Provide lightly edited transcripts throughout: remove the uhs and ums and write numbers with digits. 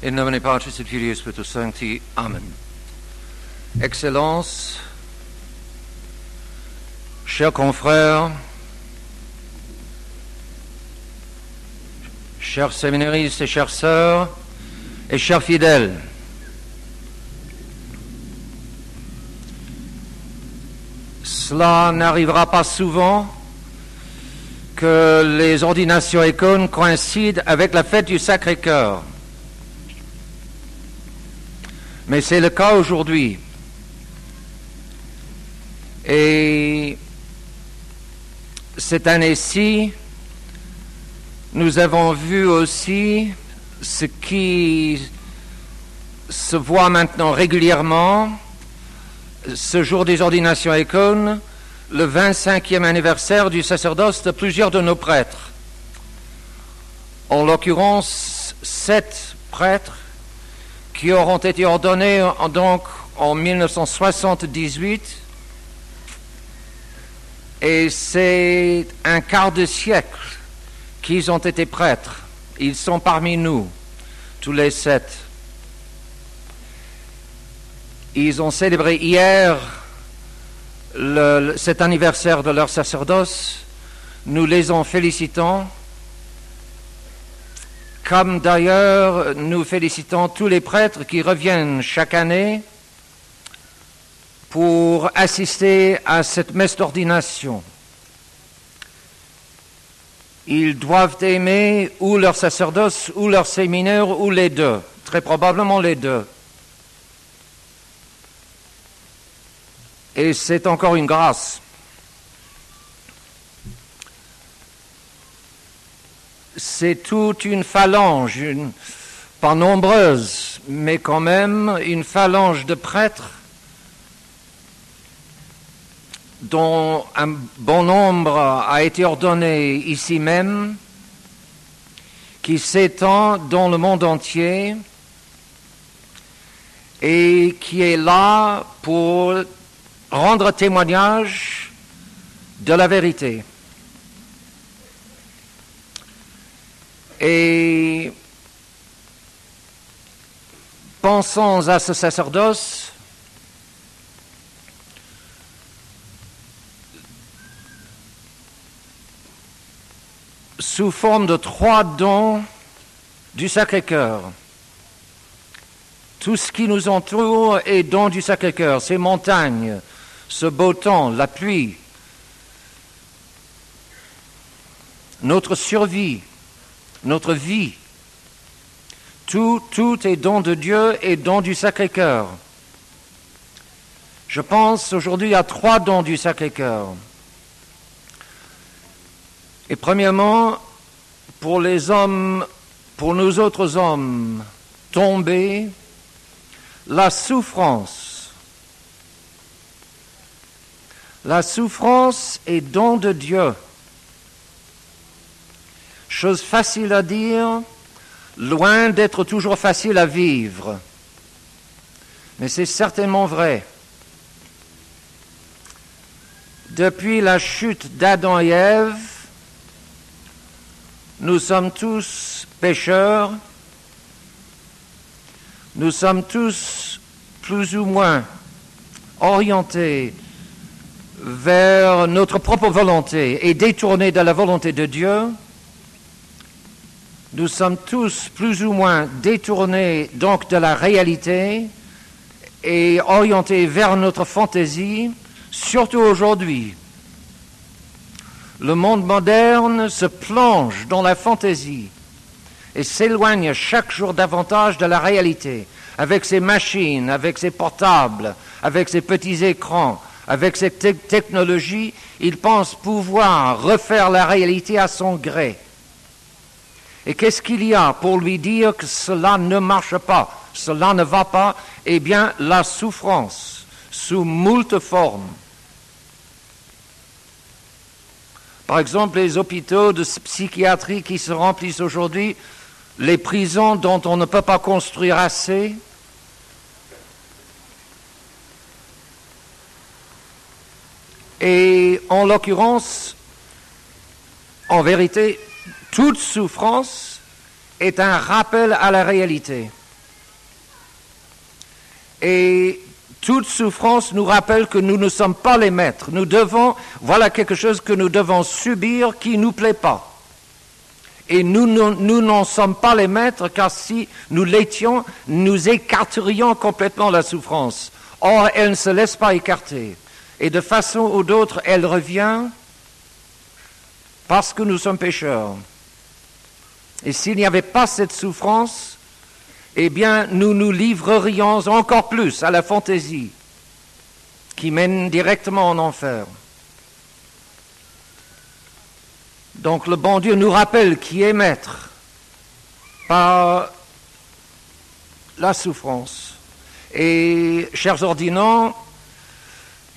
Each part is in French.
In nomine Patris et Filii et Spiritus Sancti. Amen. Excellences, chers confrères, chers séminaristes et chères sœurs et chers fidèles, cela n'arrivera pas souvent que les ordinations icônes coïncident avec la fête du Sacré-Cœur. Mais c'est le cas aujourd'hui. Et cette année-ci, nous avons vu aussi ce qui se voit maintenant régulièrement, ce jour des ordinations icônes, le 25e anniversaire du sacerdoce de plusieurs de nos prêtres. En l'occurrence, 7 prêtres qui auront été ordonnés donc en 1978, et c'est un quart de siècle qu'ils ont été prêtres. Ils sont parmi nous, tous les 7. Ils ont célébré hier cet anniversaire de leur sacerdoce. Nous les en félicitons, comme d'ailleurs nous félicitons tous les prêtres qui reviennent chaque année pour assister à cette messe d'ordination. Ils doivent aimer ou leur sacerdoce ou leur séminaire ou les deux, très probablement les deux. Et c'est encore une grâce. C'est toute une phalange, pas nombreuse, mais quand même une phalange de prêtres dont un bon nombre a été ordonné ici même, qui s'étend dans le monde entier et qui est là pour rendre témoignage de la vérité. Et pensons à ce sacerdoce sous forme de 3 dons du Sacré-Cœur. Tout ce qui nous entoure est don du Sacré-Cœur, ces montagnes, ce beau temps, la pluie, notre survie, notre vie. Tout est don de Dieu et don du Sacré-Cœur. Je pense aujourd'hui à 3 dons du Sacré-Cœur. Et premièrement, pour les hommes, pour nous autres hommes tombés, la souffrance. La souffrance est don de Dieu. Chose facile à dire, loin d'être toujours facile à vivre. Mais c'est certainement vrai. Depuis la chute d'Adam et Ève, nous sommes tous pécheurs, nous sommes tous plus ou moins orientés vers notre propre volonté et détournés de la volonté de Dieu. Nous sommes tous plus ou moins détournés donc de la réalité et orientés vers notre fantaisie, surtout aujourd'hui. Le monde moderne se plonge dans la fantaisie et s'éloigne chaque jour davantage de la réalité, avec ses machines, avec ses portables, avec ses petits écrans, avec ses technologies. Il pense pouvoir refaire la réalité à son gré. Et qu'est-ce qu'il y a pour lui dire que cela ne marche pas, cela ne va pas? Eh bien, la souffrance, sous moult formes. Par exemple, les hôpitaux de psychiatrie qui se remplissent aujourd'hui, les prisons dont on ne peut pas construire assez. Et en l'occurrence, en vérité, toute souffrance est un rappel à la réalité. Et toute souffrance nous rappelle que nous ne sommes pas les maîtres. Voilà quelque chose que nous devons subir qui ne nous plaît pas. Et nous n'en sommes pas les maîtres, car si nous l'étions, nous écarterions complètement la souffrance. Or, elle ne se laisse pas écarter. Et de façon ou d'autre, elle revient parce que nous sommes pécheurs. Et s'il n'y avait pas cette souffrance, eh bien, nous nous livrerions encore plus à la fantaisie qui mène directement en enfer. Donc le bon Dieu nous rappelle qui est maître par la souffrance. Et, chers ordinants,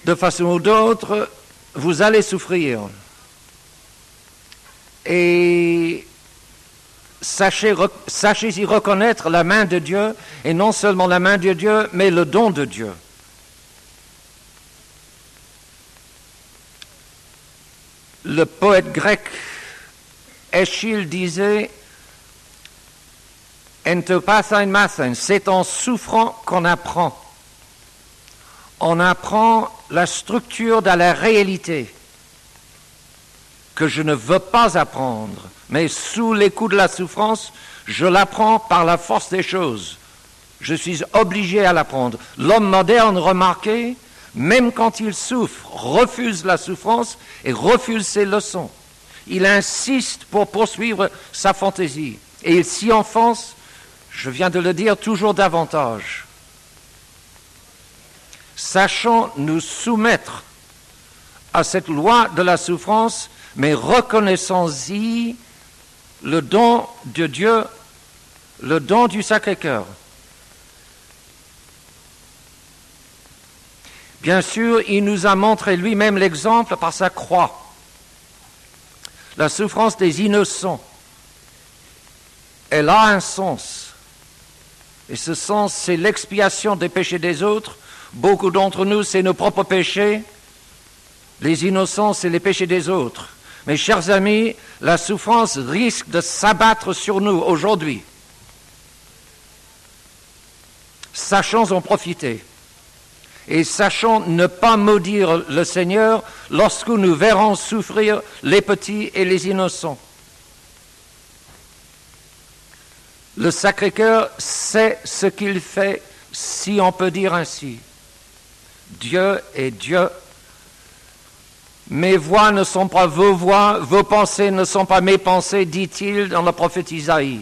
de façon ou d'autre, vous allez souffrir. Et sachez y reconnaître la main de Dieu, et non seulement la main de Dieu, mais le don de Dieu. Le poète grec Échille disait « Entopathain mathain » c'est en souffrant qu'on apprend. On apprend la structure de la réalité que je ne veux pas apprendre, mais sous les coups de la souffrance, je l'apprends par la force des choses. Je suis obligé à l'apprendre. L'homme moderne, remarquez, même quand il souffre, refuse la souffrance et refuse ses leçons. Il insiste pour poursuivre sa fantaisie. Et il s'y enfonce, je viens de le dire, toujours davantage. Sachons nous soumettre à cette loi de la souffrance, mais reconnaissons-y le don de Dieu, le don du Sacré-Cœur. Bien sûr, il nous a montré lui-même l'exemple par sa croix. La souffrance des innocents, elle a un sens. Et ce sens, c'est l'expiation des péchés des autres. Beaucoup d'entre nous, c'est nos propres péchés. Les innocents, c'est les péchés des autres. Mes chers amis, la souffrance risque de s'abattre sur nous aujourd'hui. Sachons en profiter. Et sachons ne pas maudire le Seigneur lorsque nous verrons souffrir les petits et les innocents. Le Sacré-Cœur sait ce qu'il fait, si on peut dire ainsi. Dieu est Dieu. Mes voix ne sont pas vos voix, vos pensées ne sont pas mes pensées, dit-il dans le prophète Isaïe.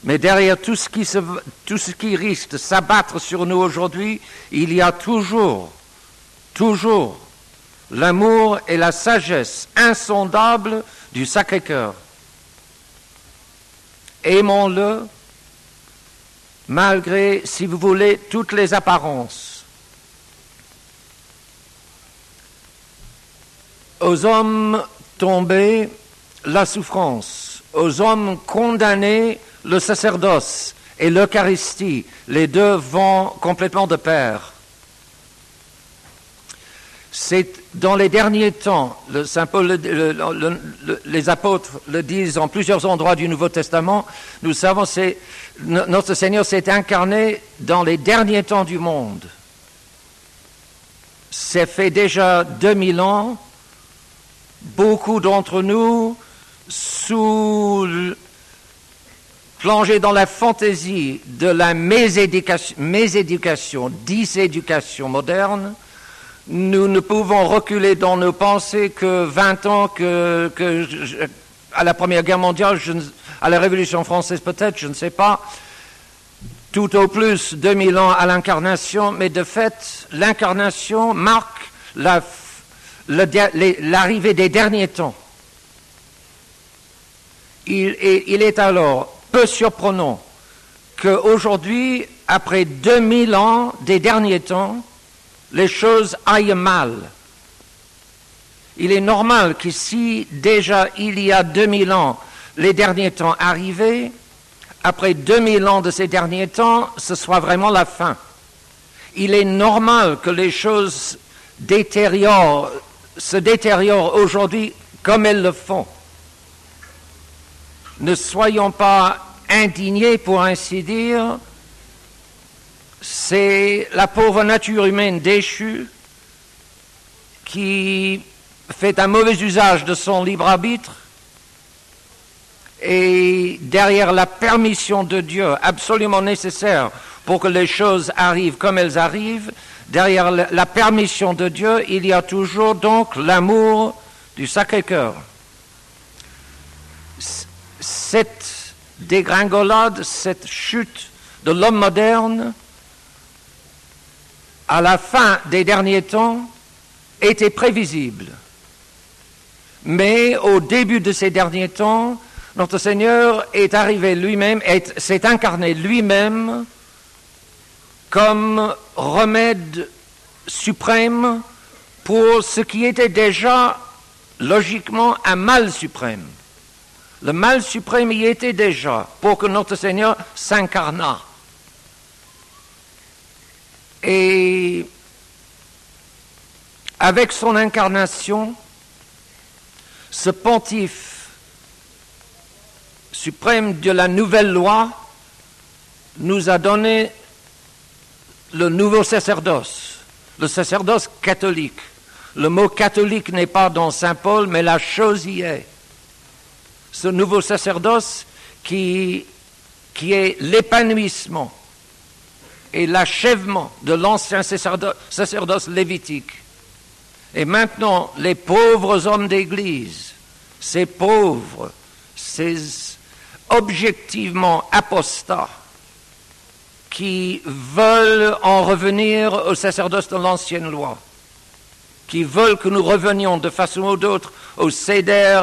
Mais derrière tout ce qui risque de s'abattre sur nous aujourd'hui, il y a toujours l'amour et la sagesse insondable du Sacré-Cœur. Aimons-le, malgré, si vous voulez, toutes les apparences. Aux hommes tombés, la souffrance. Aux hommes condamnés, le sacerdoce et l'Eucharistie, les deux vont complètement de pair. C'est dans les derniers temps, Saint Paul, les apôtres le disent en plusieurs endroits du Nouveau Testament, nous savons, notre Seigneur s'est incarné dans les derniers temps du monde. C'est fait déjà 2000 ans, beaucoup d'entre nous, plongés dans la fantaisie de la méséducation, dyséducation moderne, nous ne pouvons reculer dans nos pensées que 20 ans à la Première Guerre mondiale, à la Révolution française peut-être, je ne sais pas, tout au plus 2000 ans à l'Incarnation, mais de fait, l'Incarnation marque l'arrivée des derniers temps. Il est alors peu surprenant qu'aujourd'hui, après 2000 ans des derniers temps, les choses aillent mal. Il est normal que si déjà il y a 2000 ans, les derniers temps arrivaient, après 2000 ans de ces derniers temps, ce soit vraiment la fin. Il est normal que les choses se détériorent aujourd'hui comme elles le font. Ne soyons pas indignés, pour ainsi dire, c'est la pauvre nature humaine déchue qui fait un mauvais usage de son libre arbitre et derrière la permission de Dieu absolument nécessaire pour que les choses arrivent comme elles arrivent, derrière la permission de Dieu, il y a toujours donc l'amour du Sacré-Cœur. Cette dégringolade, cette chute de l'homme moderne, à la fin des derniers temps, était prévisible. Mais au début de ces derniers temps, notre Seigneur est arrivé lui-même, s'est incarné lui-même comme remède suprême pour ce qui était déjà logiquement un mal suprême. Le mal suprême y était déjà pour que notre Seigneur s'incarnât. Et avec son incarnation, ce pontife suprême de la nouvelle loi nous a donné le nouveau sacerdoce, le sacerdoce catholique. Le mot catholique n'est pas dans Saint Paul, mais la chose y est. Ce nouveau sacerdoce qui est l'épanouissement et l'achèvement de l'ancien sacerdoce lévitique. Et maintenant, les pauvres hommes d'Église, ces pauvres, ces objectivement apostats, qui veulent en revenir au sacerdoce de l'ancienne loi, qui veulent que nous revenions de façon ou d'autre au Seder,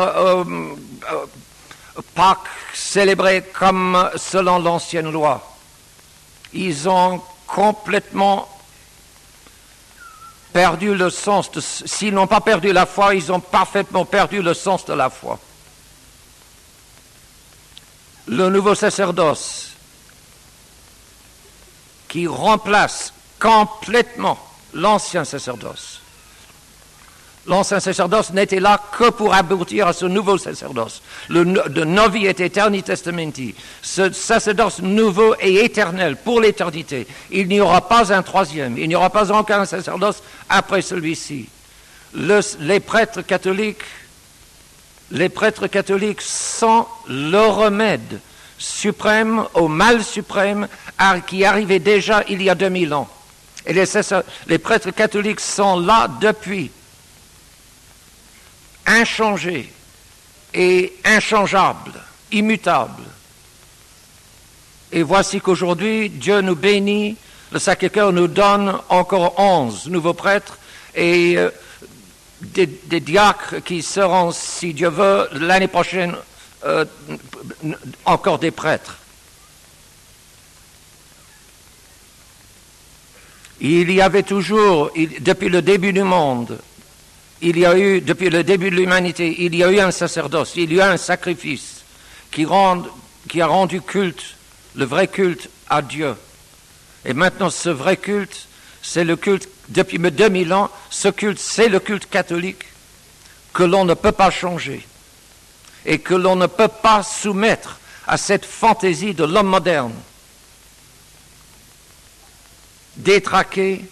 Pâques célébrées comme selon l'ancienne loi. Ils ont complètement perdu le sens, s'ils n'ont pas perdu la foi, ils ont parfaitement perdu le sens de la foi. Le nouveau sacerdoce qui remplace complètement l'ancien sacerdoce. L'ancien sacerdoce n'était là que pour aboutir à ce nouveau sacerdoce, de novi et aeterni testamenti. Ce sacerdoce nouveau et éternel pour l'éternité. Il n'y aura pas un troisième, il n'y aura pas encore un sacerdoce après celui-ci. Les prêtres catholiques sont le remède suprême au mal suprême qui arrivait déjà il y a 2000 ans. Et les prêtres catholiques sont là depuis, inchangés et inchangeables, immutables. Et voici qu'aujourd'hui, Dieu nous bénit, le Sacré-Cœur nous donne encore 11 nouveaux prêtres et des diacres qui seront, si Dieu veut, l'année prochaine, encore des prêtres. Il y avait toujours, depuis le début du monde, depuis le début de l'humanité, il y a eu un sacerdoce, il y a eu un sacrifice qui a rendu culte, le vrai culte à Dieu. Et maintenant, ce vrai culte, c'est le culte, depuis 2000 ans, ce culte, c'est le culte catholique que l'on ne peut pas changer et que l'on ne peut pas soumettre à cette fantaisie de l'homme moderne, détraqué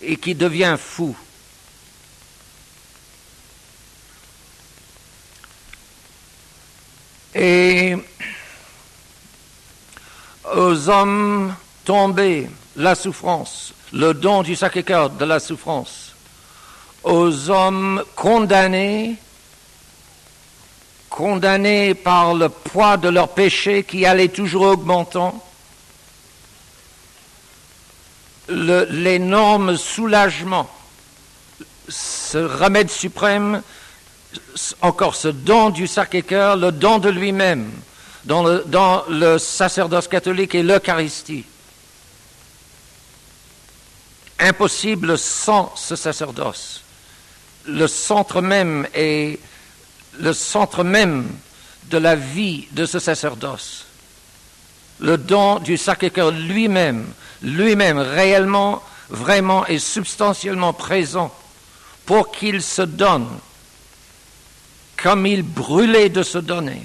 et qui devient fou. Et aux hommes tombés, la souffrance, le don du Sacré-Cœur de la souffrance, aux hommes condamnés par le poids de leur péché qui allait toujours augmentant, l'énorme soulagement, ce remède suprême, encore ce don du Sacré-Cœur, le don de lui-même, dans le sacerdoce catholique et l'Eucharistie. Impossible sans ce sacerdoce. Le centre même de la vie de ce sacerdoce. Le don du Sacré-Cœur lui-même réellement, vraiment et substantiellement présent pour qu'il se donne comme il brûlait de se donner.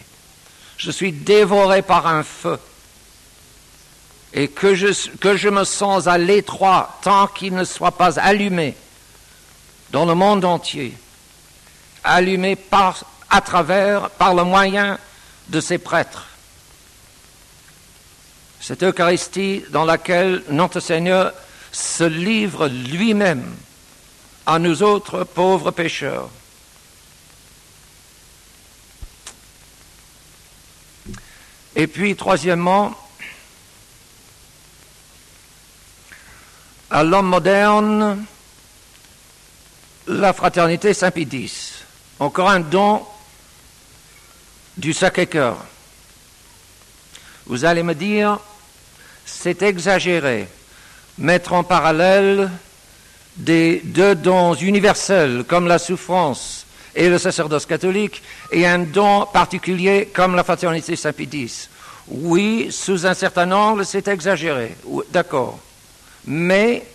Je suis dévoré par un feu. et que je me sens à l'étroit tant qu'il ne soit pas allumé dans le monde entier, allumé par le moyen de ces prêtres. Cette Eucharistie dans laquelle notre Seigneur se livre lui-même à nous autres pauvres pécheurs. Et puis, troisièmement, à l'homme moderne, la fraternité Saint-Pie-X. Encore un don du Sacré-Cœur. Vous allez me dire, c'est exagéré, mettre en parallèle des deux dons universels comme la souffrance et le sacerdoce catholique et un don particulier comme la fraternité Saint-Pie-X. Oui, sous un certain angle, c'est exagéré, d'accord. Mais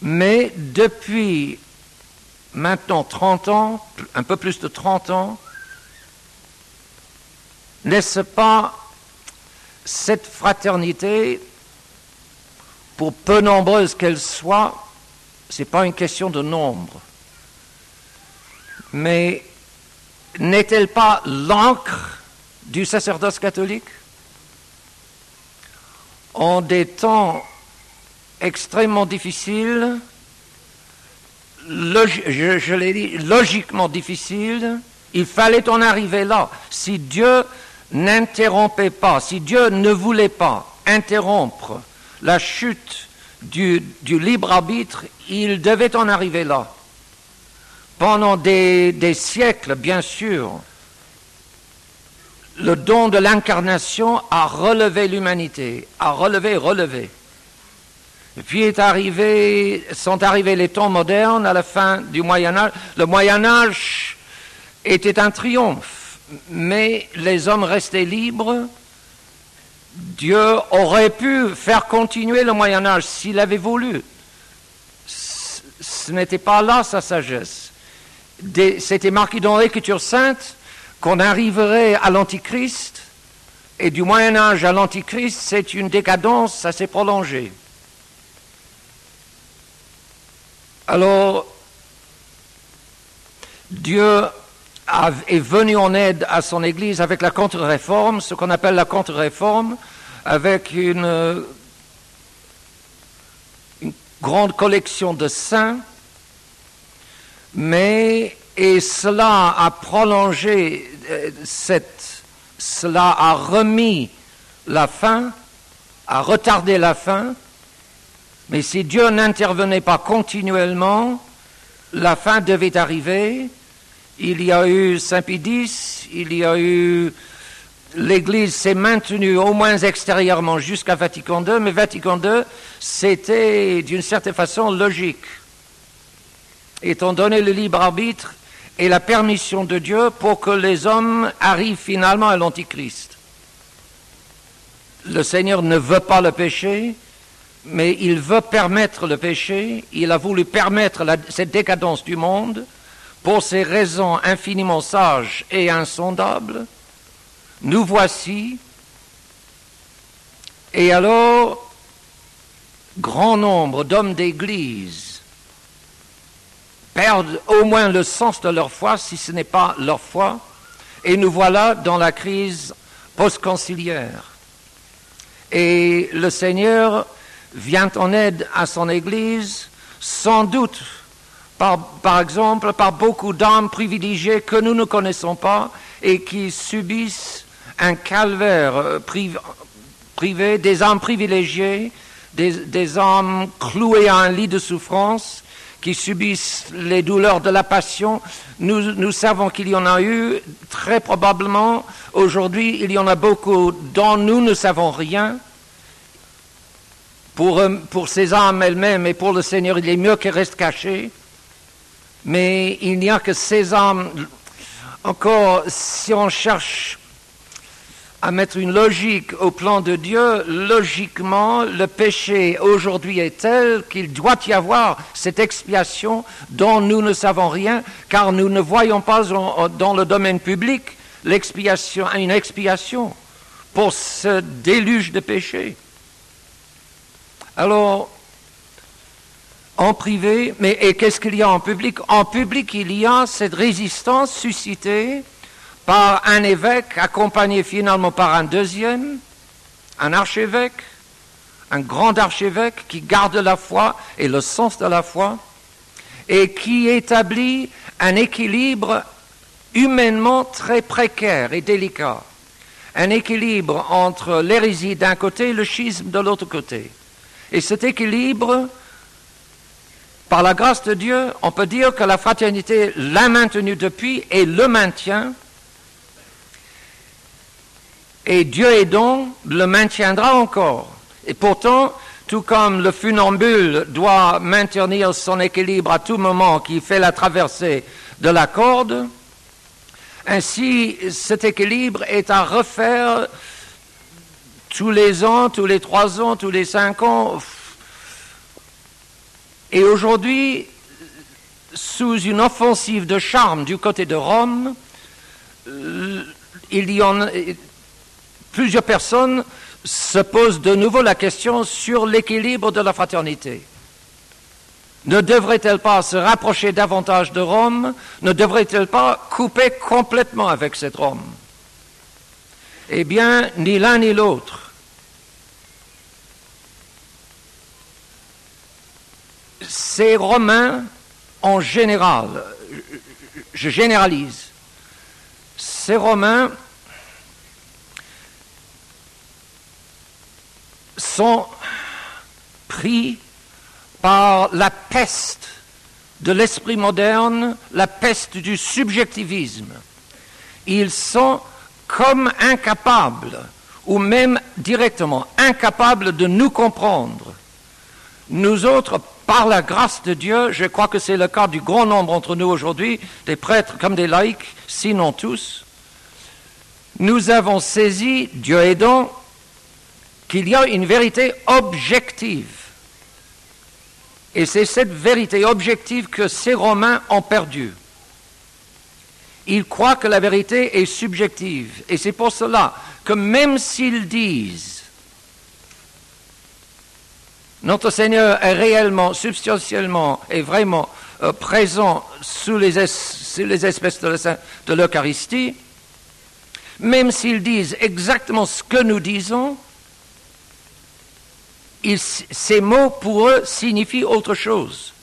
depuis maintenant 30 ans, un peu plus de 30 ans, n'est-ce pas cette fraternité, pour peu nombreuse qu'elle soit, ce n'est pas une question de nombre, mais n'est-elle pas l'encre du sacerdoce catholique? En des temps extrêmement difficiles, je l'ai dit, logiquement difficiles, il fallait en arriver là. Si Dieu n'interrompait pas, si Dieu ne voulait pas interrompre la chute du libre arbitre, il devait en arriver là. Pendant des siècles, bien sûr, le don de l'incarnation a relevé l'humanité, a relevé. Et puis sont arrivés les temps modernes à la fin du Moyen-Âge. Le Moyen-Âge était un triomphe, mais les hommes restaient libres. Dieu aurait pu faire continuer le Moyen-Âge s'il avait voulu. Ce n'était pas là sa sagesse. C'était marqué dans l'Écriture sainte qu'on arriverait à l'Antichrist, et du Moyen-Âge à l'Antichrist, c'est une décadence assez prolongée. Alors, Dieu est venu en aide à son Église avec la contre-réforme, ce qu'on appelle la contre-réforme, avec une grande collection de saints, et cela a prolongé, cela a remis la fin, a retardé la fin, mais si Dieu n'intervenait pas continuellement, la fin devait arriver. Il y a eu Saint-Pie-X, l'Église s'est maintenue au moins extérieurement jusqu'à Vatican II, mais Vatican II, c'était d'une certaine façon logique. Étant donné le libre arbitre et la permission de Dieu pour que les hommes arrivent finalement à l'Antichrist. Le Seigneur ne veut pas le péché, mais il veut permettre le péché. Il a voulu permettre cette décadence du monde pour ces raisons infiniment sages et insondables. Nous voici, et alors, grand nombre d'hommes d'Église perdent au moins le sens de leur foi, si ce n'est pas leur foi, et nous voilà dans la crise post-conciliaire. Et le Seigneur vient en aide à son Église, sans doute, par exemple, par beaucoup d'âmes privilégiées que nous ne connaissons pas et qui subissent un calvaire privé, des âmes privilégiées, des âmes clouées à un lit de souffrance, qui subissent les douleurs de la passion. Nous savons qu'il y en a eu, très probablement, aujourd'hui, il y en a beaucoup dont nous ne savons rien. Pour ces âmes elles-mêmes et pour le Seigneur, il est mieux qu'elles restent cachées. Mais il n'y a que ces âmes, encore, si on cherche à mettre une logique au plan de Dieu, logiquement, le péché aujourd'hui est tel qu'il doit y avoir cette expiation dont nous ne savons rien, car nous ne voyons pas dans le domaine public une expiation pour ce déluge de péché. Alors, en privé, et qu'est-ce qu'il y a en public? En public, il y a cette résistance suscitée par un évêque, accompagné finalement par un deuxième, un archevêque, un grand archevêque qui garde la foi et le sens de la foi, et qui établit un équilibre humainement très précaire et délicat. Un équilibre entre l'hérésie d'un côté et le schisme de l'autre côté. Et cet équilibre, par la grâce de Dieu, on peut dire que la fraternité l'a maintenu depuis et le maintient. Et Dieu aidant, le maintiendra encore. Et pourtant, tout comme le funambule doit maintenir son équilibre à tout moment qu'il fait la traversée de la corde, ainsi cet équilibre est à refaire tous les ans, tous les 3 ans, tous les 5 ans. Et aujourd'hui, sous une offensive de charme du côté de Rome, plusieurs personnes se posent de nouveau la question sur l'équilibre de la fraternité. Ne devrait-elle pas se rapprocher davantage de Rome? Ne devrait-elle pas couper complètement avec cette Rome? Eh bien, ni l'un ni l'autre. Ces Romains, en général, je généralise, ces Romains sont pris par la peste de l'esprit moderne, la peste du subjectivisme. Ils sont comme incapables, ou même directement incapables de nous comprendre. Nous autres, par la grâce de Dieu, je crois que c'est le cas du grand nombre d'entre nous aujourd'hui, des prêtres comme des laïcs, sinon tous, nous avons saisi, Dieu aidant, qu'il y a une vérité objective. Et c'est cette vérité objective que ces Romains ont perdue. Ils croient que la vérité est subjective. Et c'est pour cela que même s'ils disent notre Seigneur est réellement, substantiellement et vraiment présent sous les espèces de l'Eucharistie, même s'ils disent exactement ce que nous disons, ces mots, pour eux, signifient autre chose.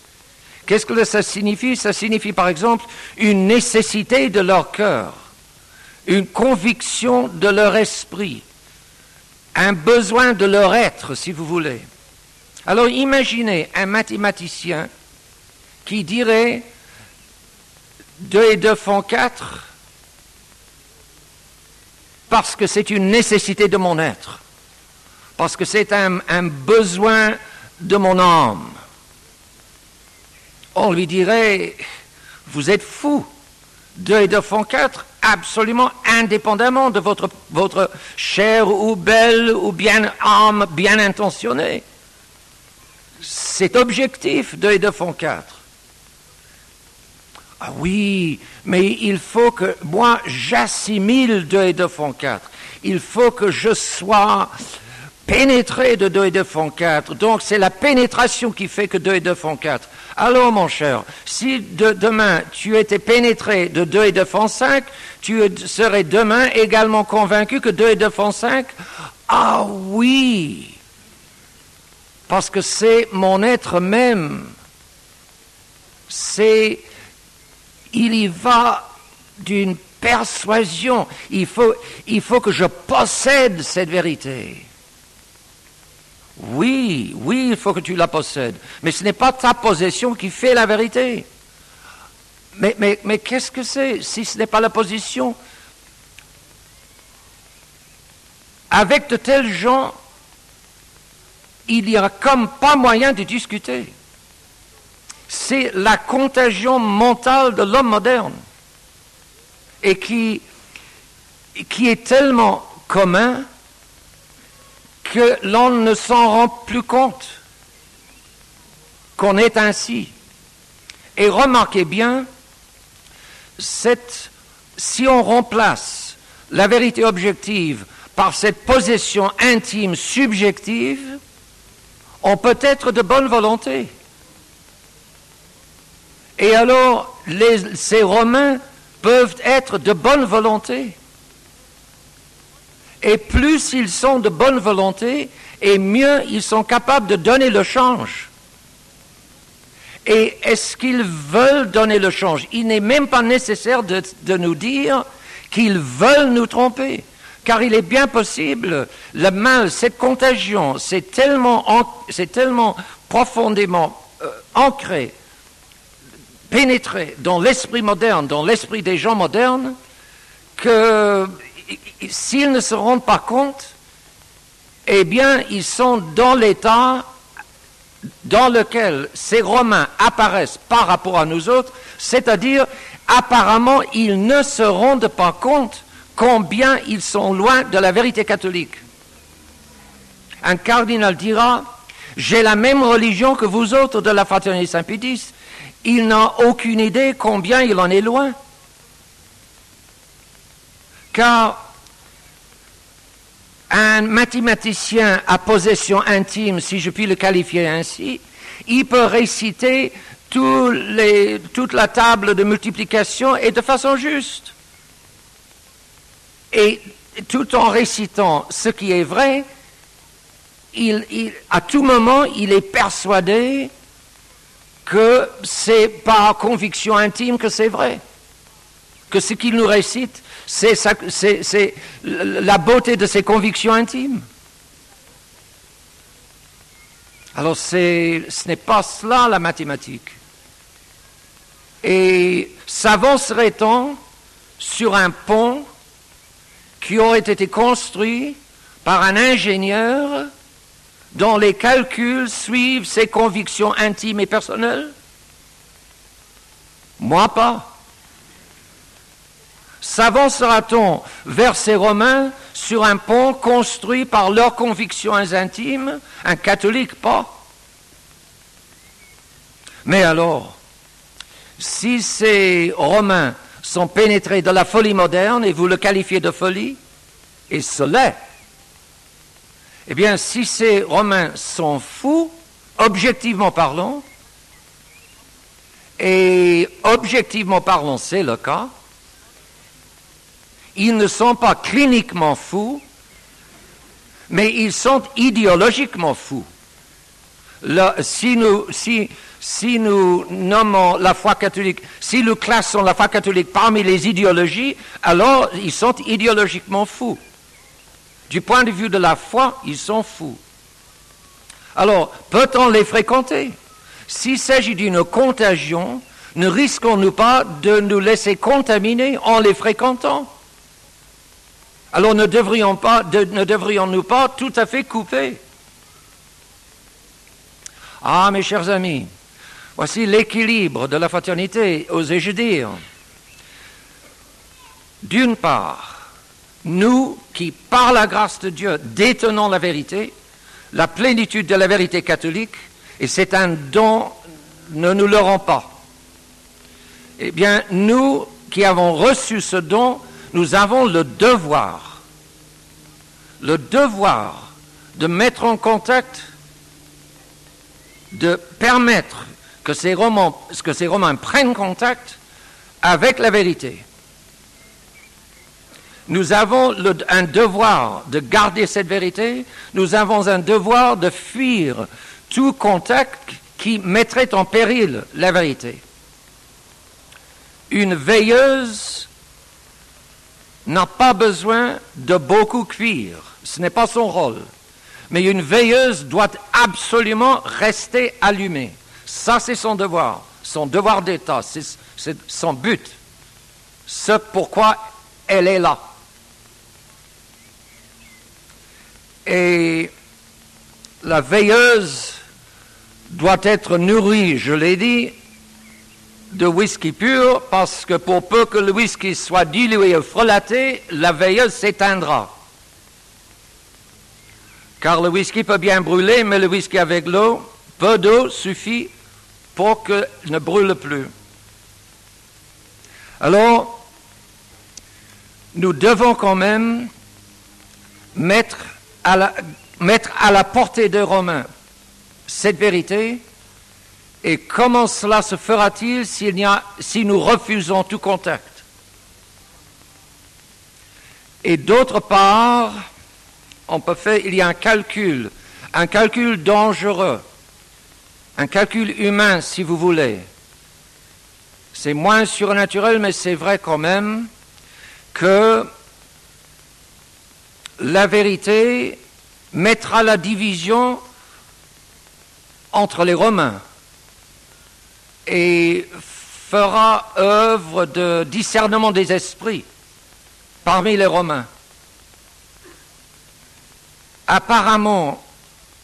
Qu'est-ce que ça signifie? Ça signifie, par exemple, une nécessité de leur cœur, une conviction de leur esprit, un besoin de leur être, si vous voulez. Alors, imaginez un mathématicien qui dirait 2 et 2 font 4 parce que c'est une nécessité de mon être. Parce que c'est un besoin de mon âme. On lui dirait, vous êtes fou, 2 et 2 font 4, absolument indépendamment de votre chair ou belle ou bien âme bien intentionnée. C'est objectif, 2 et 2 font 4. Ah oui, mais il faut que moi j'assimile 2 et 2 font 4. Il faut que je sois pénétré de 2 et 2 font 4. Donc c'est la pénétration qui fait que 2 et 2 font 4. Alors mon cher, si demain tu étais pénétré de 2 et 2 font 5, tu serais demain également convaincu que 2 et 2 font 5. Ah oui, parce que c'est mon être même. Il y va d'une persuasion. Il faut que je possède cette vérité. Oui, il faut que tu la possèdes. Mais ce n'est pas ta possession qui fait la vérité. Mais qu'est-ce que c'est si ce n'est pas la position? Avec de tels gens, il n'y a comme pas moyen de discuter. C'est la contagion mentale de l'homme moderne et qui est tellement commun que l'on ne s'en rend plus compte qu'on est ainsi. Et remarquez bien, si on remplace la vérité objective par cette possession intime, subjective, on peut être de bonne volonté. Et alors, ces Romains peuvent être de bonne volonté. Et plus ils sont de bonne volonté, et mieux ils sont capables de donner le change. Et est-ce qu'ils veulent donner le change? Il n'est même pas nécessaire de nous dire qu'ils veulent nous tromper. Car il est bien possible, le mal, cette contagion, c'est tellement profondément ancré, pénétré dans l'esprit moderne, dans l'esprit des gens modernes, que s'ils ne se rendent pas compte, eh bien, ils sont dans l'état dans lequel ces Romains apparaissent par rapport à nous autres, c'est-à-dire, apparemment, ils ne se rendent pas compte combien ils sont loin de la vérité catholique. Un cardinal dira, j'ai la même religion que vous autres de la Fraternité Saint-Pédis. Il n'a aucune idée combien il en est loin. Car un mathématicien à possession intime, si je puis le qualifier ainsi, il peut réciter toute la table de multiplication et de façon juste. Et tout en récitant ce qui est vrai, à tout moment, il est persuadé que c'est par conviction intime que c'est vrai, que ce qu'il nous récite, c'est la beauté de ses convictions intimes. Alors ce n'est pas cela la mathématique. Et s'avancerait-on sur un pont qui aurait été construit par un ingénieur dont les calculs suivent ses convictions intimes et personnelles? Moi pas. S'avancera-t-on vers ces Romains sur un pont construit par leurs convictions intimes? Un catholique pas. Mais alors, si ces Romains sont pénétrés de la folie moderne, et vous le qualifiez de folie, et ce l'est, eh bien, si ces Romains sont fous, objectivement parlant, et objectivement parlant, c'est le cas, ils ne sont pas cliniquement fous, mais ils sont idéologiquement fous. Si nous nommons la foi catholique, si nous classons la foi catholique parmi les idéologies, alors ils sont idéologiquement fous. Du point de vue de la foi, ils sont fous. Alors, peut-on les fréquenter? S'il s'agit d'une contagion, ne risquons-nous pas de nous laisser contaminer en les fréquentant? Alors ne devrions-nous pas tout à fait couper? Ah, mes chers amis, voici l'équilibre de la fraternité, osais-je dire. D'une part, nous qui, par la grâce de Dieu, détenons la vérité, la plénitude de la vérité catholique, et c'est un don, ne nous leurrons pas. Eh bien, nous qui avons reçu ce don, nous avons le devoir de mettre en contact, de permettre que ces Romains prennent contact avec la vérité. Nous avons un devoir de garder cette vérité, nous avons un devoir de fuir tout contact qui mettrait en péril la vérité. Une veilleuse n'a pas besoin de beaucoup cuire, ce n'est pas son rôle. Mais une veilleuse doit absolument rester allumée. Ça, c'est son devoir d'État, c'est son but, ce pourquoi elle est là. Et la veilleuse doit être nourrie, je l'ai dit, de whisky pur, parce que pour peu que le whisky soit dilué ou frelaté, la veilleuse s'éteindra. Car le whisky peut bien brûler, mais le whisky avec l'eau, peu d'eau suffit pour qu'il ne brûle plus. Alors, nous devons quand même mettre à la portée des Romains cette vérité. Et comment cela se fera-t-il si nous refusons tout contact? Et d'autre part, il y a un calcul dangereux, un calcul humain si vous voulez. C'est moins surnaturel, mais c'est vrai quand même que la vérité mettra la division entre les Romains et fera œuvre de discernement des esprits parmi les Romains. Apparemment,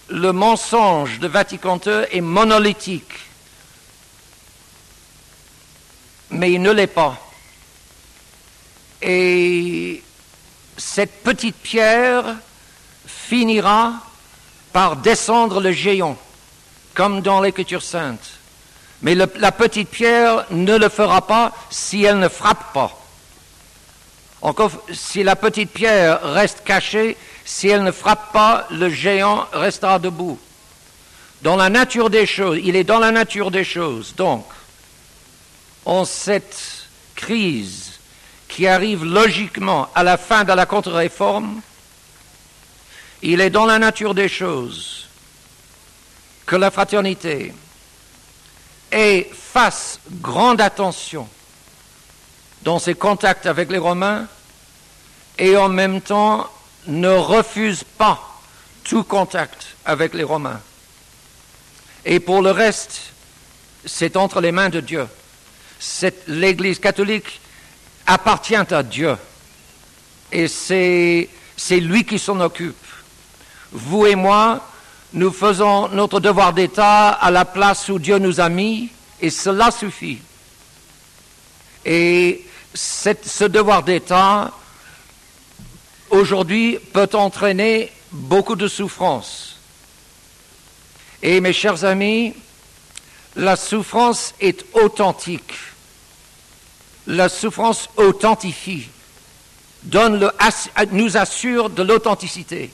le mensonge de Vatican II est monolithique, mais il ne l'est pas. Et cette petite pierre finira par descendre le géant, comme dans l'Écriture sainte. Mais la petite pierre ne le fera pas si elle ne frappe pas. Encore, si la petite pierre reste cachée, si elle ne frappe pas, le géant restera debout. Dans la nature des choses, il est dans la nature des choses. Donc, en cette crise qui arrive logiquement à la fin de la contre-réforme, il est dans la nature des choses que la fraternité fasse grande attention dans ses contacts avec les Romains et en même temps ne refuse pas tout contact avec les Romains. Et pour le reste, c'est entre les mains de Dieu. L'Église catholique appartient à Dieu et c'est lui qui s'en occupe. Vous et moi, nous faisons notre devoir d'État à la place où Dieu nous a mis, et cela suffit. Et ce devoir d'État, aujourd'hui, peut entraîner beaucoup de souffrance. Et mes chers amis, la souffrance est authentique. La souffrance authentifie, nous assure de l'authenticité.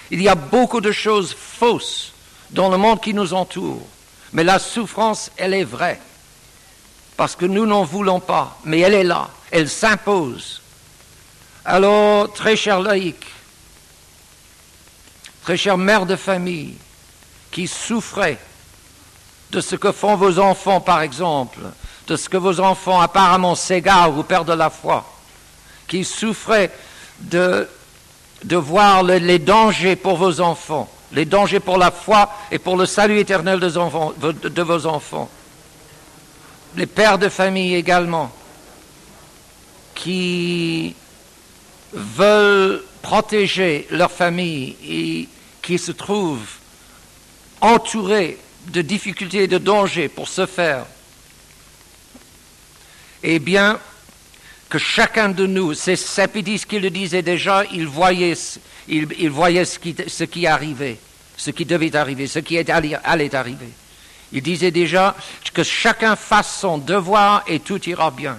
Il y a beaucoup de choses fausses dans le monde qui nous entoure, mais la souffrance, elle est vraie, parce que nous n'en voulons pas, mais elle est là, elle s'impose. Alors, très chers laïcs, très chères mères de famille, qui souffrez de ce que font vos enfants, par exemple, de ce que vos enfants apparemment s'égarent ou perdent la foi, qui souffrez de voir les dangers pour vos enfants, les dangers pour la foi et pour le salut éternel de vos enfants. Les pères de famille également, qui veulent protéger leur famille et qui se trouvent entourés de difficultés et de dangers pour ce faire. Eh bien, que chacun de nous, c'est Sapidis qui le disait déjà, il voyait ce qui arrivait, ce qui devait arriver, ce qui allait arriver. Il disait déjà que chacun fasse son devoir et tout ira bien.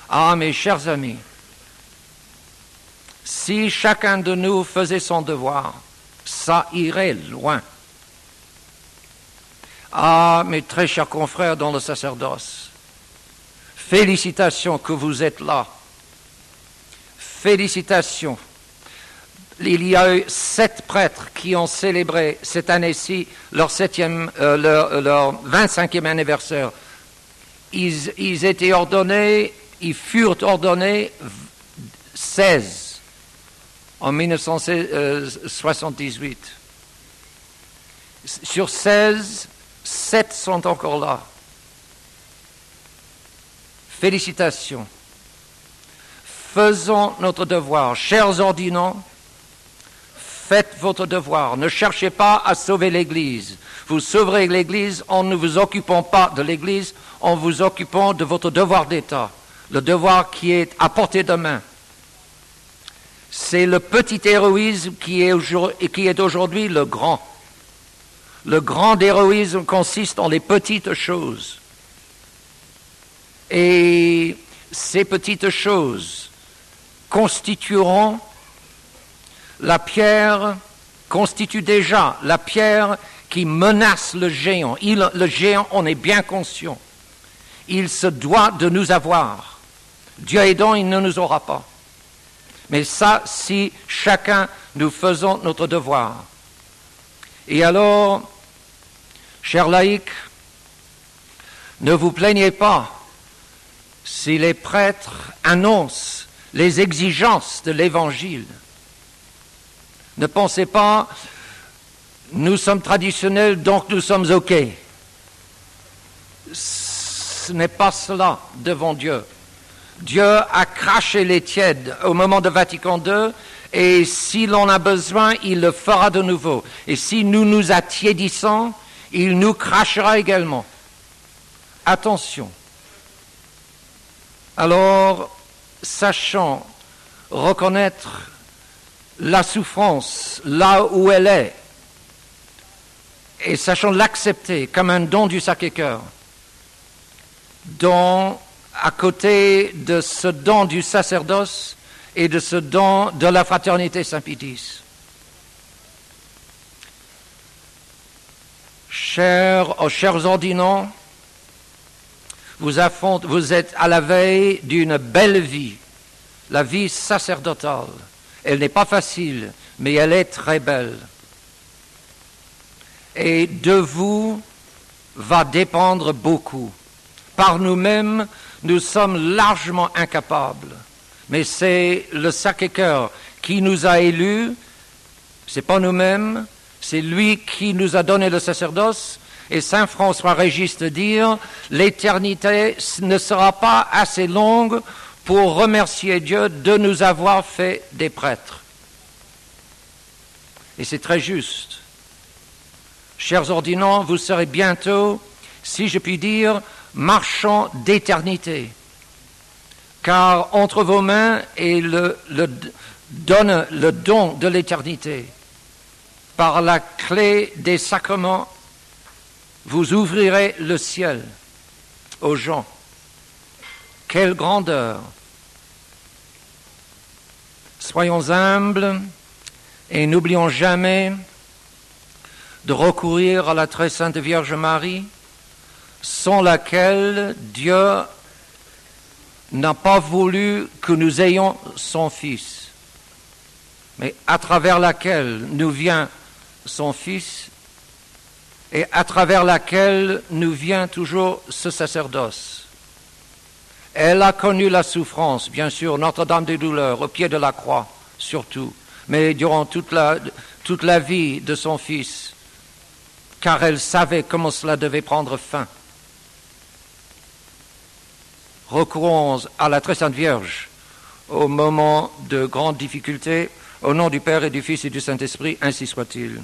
Ah, mes chers amis, si chacun de nous faisait son devoir, ça irait loin. Ah, mes très chers confrères dans le sacerdoce, félicitations que vous êtes là. Félicitations. Il y a eu 7 prêtres qui ont célébré cette année-ci leur 25e anniversaire. Ils étaient ordonnés, ils furent ordonnés 16 en 1978. Sur 16, 7 sont encore là. Félicitations. Faisons notre devoir. Chers ordinants, faites votre devoir. Ne cherchez pas à sauver l'Église. Vous sauverez l'Église en ne vous occupant pas de l'Église, en vous occupant de votre devoir d'État, le devoir qui est à portée de main. C'est le petit héroïsme qui est aujourd'hui le grand. Le grand héroïsme consiste en les petites choses. Et ces petites choses constitueront La pierre constitue déjà la pierre qui menace le géant. Le géant, on est bien conscient. Il se doit de nous avoir. Dieu aidant, il ne nous aura pas. Mais ça, si chacun nous faisons notre devoir. Et alors, chers laïcs, ne vous plaignez pas si les prêtres annoncent les exigences de l'Évangile. Ne pensez pas, nous sommes traditionnels, donc nous sommes OK. Ce n'est pas cela devant Dieu. Dieu a craché les tièdes au moment de Vatican II, et s'il en a besoin, il le fera de nouveau. Et si nous nous attiédissons, il nous crachera également. Attention. Alors, sachant reconnaître la souffrance là où elle est, et sachant l'accepter comme un don du Sacré-Cœur, à côté de ce don du sacerdoce et de ce don de la fraternité Saint-Pédis. Chers ordinants, vous êtes à la veille d'une belle vie, la vie sacerdotale. Elle n'est pas facile, mais elle est très belle. Et de vous va dépendre beaucoup. Par nous-mêmes, nous sommes largement incapables. Mais c'est le Sacré-Cœur qui nous a élus, c'est pas nous-mêmes, c'est lui qui nous a donné le sacerdoce. Et saint François Régis de dire, l'éternité ne sera pas assez longue pour remercier Dieu de nous avoir fait des prêtres. Et c'est très juste. Chers ordinants, vous serez bientôt, si je puis dire, marchands d'éternité. Car entre vos mains est le don de l'éternité. Par la clé des sacrements, vous ouvrirez le ciel aux gens. Quelle grandeur! Soyons humbles et n'oublions jamais de recourir à la très sainte Vierge Marie, sans laquelle Dieu n'a pas voulu que nous ayons son Fils, mais à travers laquelle nous vient son Fils et à travers laquelle nous vient toujours ce sacerdoce. Elle a connu la souffrance, bien sûr, Notre-Dame des douleurs, au pied de la croix, surtout, mais durant toute la vie de son Fils, car elle savait comment cela devait prendre fin. Recourons à la très sainte Vierge au moment de grandes difficultés, au nom du Père et du Fils et du Saint-Esprit, ainsi soit-il.